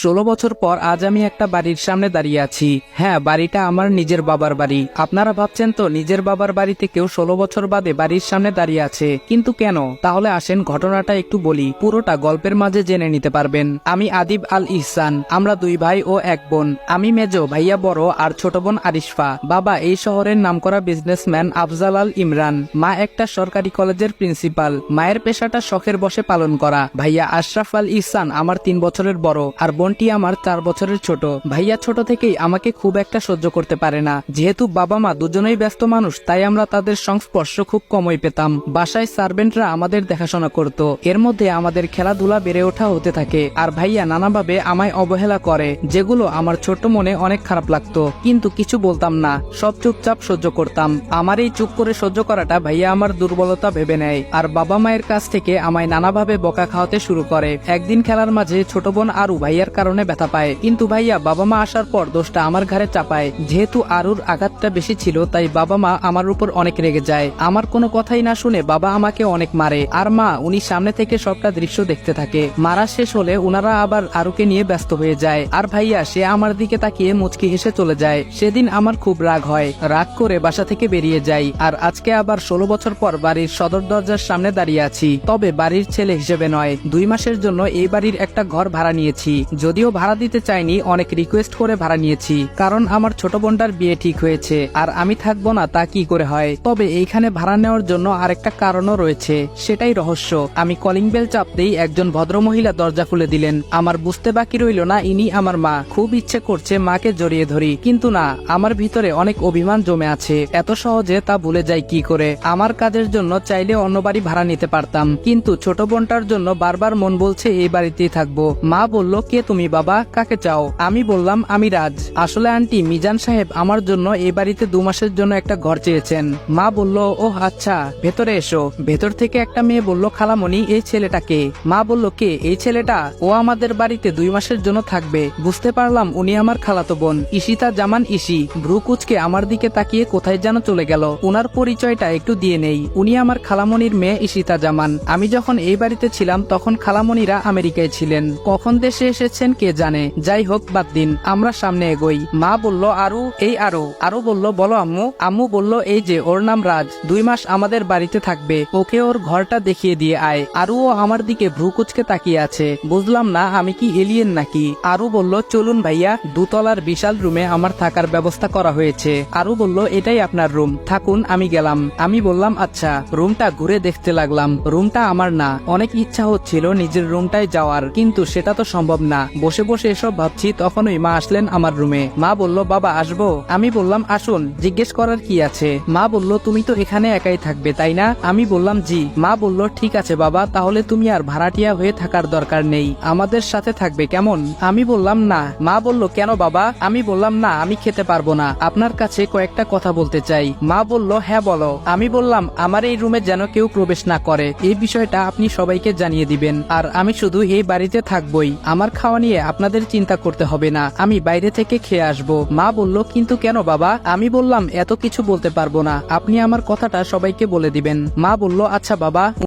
16 বছর পর আজ আমি একটা বাড়ির সামনে দাঁড়িয়ে আছি। হ্যাঁ, বাড়িটা আমার নিজের বাবার বাড়ি। আপনারা ভাবছেন তো নিজের বাবার বাড়িতে কেউ 16 বছর বাদে বাড়ির সামনে দাঁড়িয়ে আছে, কিন্তু কেন? তাহলে আসেন ঘটনাটা একটু বলি, পুরোটা গল্পের মাঝে জেনে নিতে পারবেন। আমি আদিব আল ইহসান, আমরা দুই ভাই ও এক বোন। আমি মেজো, ভাইয়া বড় আর ছোট বোন আরিশফা। বাবা এই শহরের নামকরা বিজনেসম্যান আফজাল আল ইমরান। মা একটা সরকারি কলেজের প্রিন্সিপাল। মায়ের পেশাটা শখের বসে পালন করা। ভাইয়া আশরাফ আল ইহসান আমার 3 বছরের বড় আর বোনটি আমার 4 বছরের ছোট। ভাইয়া ছোট থেকেই আমাকে খুব একটা সহ্য করতে পারে না। যেহেতু বাবা মা দুজনেই ব্যস্ত মানুষ, তাই আমরা তাদের সংস্পর্শ খুব কমই পেতাম। বাসায় সার্ভেন্টরা আমাদের দেখাশোনা করত। এর মধ্যে আমাদের খেলাধুলা বেড়ে ওঠা হতে থাকে। আর ভাইয়া নানাভাবে আমায় অবহেলা করে, যেগুলো আমার ছোট মনে অনেক খারাপ লাগতো, কিন্তু কিছু বলতাম না, সব চুপচাপ সহ্য করতাম। আমার এই চুপ করে সহ্য করাটা ভাইয়া আমার দুর্বলতা ভেবে নেয় আর বাবা মায়ের কাছ থেকে আমায় নানাভাবে বকা খাওয়াতে শুরু করে। একদিন খেলার মাঝে ছোট বোন আরু ভাইয়ার কারণে ব্যথা পায়, কিন্তু ভাইয়া বাবা মা আসার পর দোষটা আমার ঘাড়ে চাপায়। যেহেতু আরুর আঘাতটা বেশি ছিল, তাই বাবা মা আমার উপর অনেক রেগে যায়। আমার কোনো কথাই না শুনে বাবা আমাকে অনেক মারে, আর মা উনি সামনে থেকে সবটা দৃশ্য দেখতে থাকে। মারা শেষ হলে উনারা আবার আরুকে নিয়ে ব্যস্ত হয়ে যায়, আর ভাইয়া সে আমার দিকে তাকিয়ে মুচকি হেসে চলে যায়। সেদিন আমার খুব রাগ হয়, রাগ করে বাসা থেকে বেরিয়ে যাই। আর আজকে আবার 16 বছর পর বাড়ির সদর দরজার সামনে দাঁড়িয়ে আছি, তবে বাড়ির ছেলে হিসেবে নয়। 2 মাসের জন্য এই বাড়ির একটা ঘর ভাড়া নিয়েছি। যদিও ভাড়া দিতে চাইনি, অনেক রিকোয়েস্ট করে ভাড়া নিয়েছি, কারণ আমার ছোট বোনটার বিয়ে ঠিক হয়েছে আর আমি থাকবো না তা কি করে হয়। তবে এইখানে ভাড়া নেওয়ার জন্য আরেকটা কারণও রয়েছে, সেটাই রহস্য। আমি কলিং বেল চাপতেই একজন ভদ্রমহিলা দরজা খুলে দিলেন। আমার বুঝতে বাকি রইল না ইনি আমার মা। খুব ইচ্ছে করছে মাকে জড়িয়ে ধরি, কিন্তু না, আমার ভিতরে অনেক অভিমান জমে আছে। এত সহজে তা ভুলে যাই কি করে? আমার কাজের জন্য চাইলে অন্য বাড়ি ভাড়া নিতে পারতাম, কিন্তু ছোট বোনটার জন্য বারবার মন বলছে এই বাড়িতেই থাকবো। মা বলল, কে তুমি বাবা, কাকে চাও? আমি বললাম, আমি রাজ। আসলে আন্টি, মিজান সাহেব আমার জন্য এই বাড়িতে 2 মাসের জন্য একটা ঘর চেয়েছেন। মা বলল, ও আচ্ছা, ভেতরে এসো। ভেতর থেকে একটা মেয়ে বলল, খালামণি এই ছেলেটাকে। মা বলল, কে এই ছেলেটা? ও আমাদের বাড়িতে 2 মাসের জন্য থাকবে। বুঝতে পারলাম উনি আমার খালাতো বোন, ঈশিতা জামান ঈশি। ভ্রু কুচকে আমার দিকে তাকিয়ে কোথায় যেন চলে গেল। উনার পরিচয়টা একটু দিয়ে নেই, উনি আমার খালামণির মেয়ে ঈশিতা জামান। আমি যখন এই বাড়িতে ছিলাম তখন খালামণিরা আমেরিকায় ছিলেন, কখন দেশে এসেছেন কে জানে। যাই হোক, বাদ দিন, আমরা সামনে এগোই। মা বলল, আরু, এই আরু বলল, বলো আম্মু। আম্মু বলল, এই যে ওর নাম রাজ, 2 মাস আমাদের বাড়িতে থাকবে, ওকে ওর ঘরটা দেখিয়ে দিয়ে আয়। আরুও আমার দিকে ভ্রু কুচকে তাকিয়ে আছে। বুঝলাম না আমি কি এলিয়েন নাকি। আরু বলল, চলুন ভাইয়া, 2 তলার বিশাল রুমে আমার থাকার ব্যবস্থা করা হয়েছে। আরু বলল, এটাই আপনার রুম, থাকুন, আমি গেলাম। আমি বললাম, আচ্ছা। রুমটা ঘুরে দেখতে লাগলাম। রুমটা আমার না। অনেক ইচ্ছা হচ্ছিল নিজের রুমটায় যাওয়ার, কিন্তু সেটা তো সম্ভব না। বসে বসে এসব ভাবছি, তখনই মা আসলেন আমার রুমে। মা বলল, বাবা আসবো? আমি বললাম, আসুন, জিজ্ঞেস করার কি আছে? মা বলল, তুমি তো এখানে একাই থাকবে তাই না? আমি বললাম, জি। মা বলল, ঠিক আছে বাবা, তাহলে তুমি আর ভাড়াটিয়া হয়ে থাকার দরকার নেই, আমাদের সাথে থাকবে, কেমন? আমি বললাম, না। মা বলল, কেন বাবা? আমি বললাম, না, আমি খেতে পারবো না, আপনার কাছে কয়েকটা কথা বলতে চাই। মা বলল, হ্যাঁ বলো। আমি বললাম, আমার এই রুমে যেন কেউ প্রবেশ না করে, এই বিষয়টা আপনি সবাইকে জানিয়ে দিবেন। আর আমি শুধু এই বাড়িতে থাকবই, আমার খাওয়া নিয়ে আপনাদের চিন্তা করতে হবে না, আমি বাইরে থেকে খেয়ে আসবো। মা বলল, কিন্তু কেন বাবা? আমি বললাম, এত কিছু বলতে পারবো না, আপনি আমার কথাটা সবাইকে বলে দিবেন। মা বলল, আচ্ছা বাবা।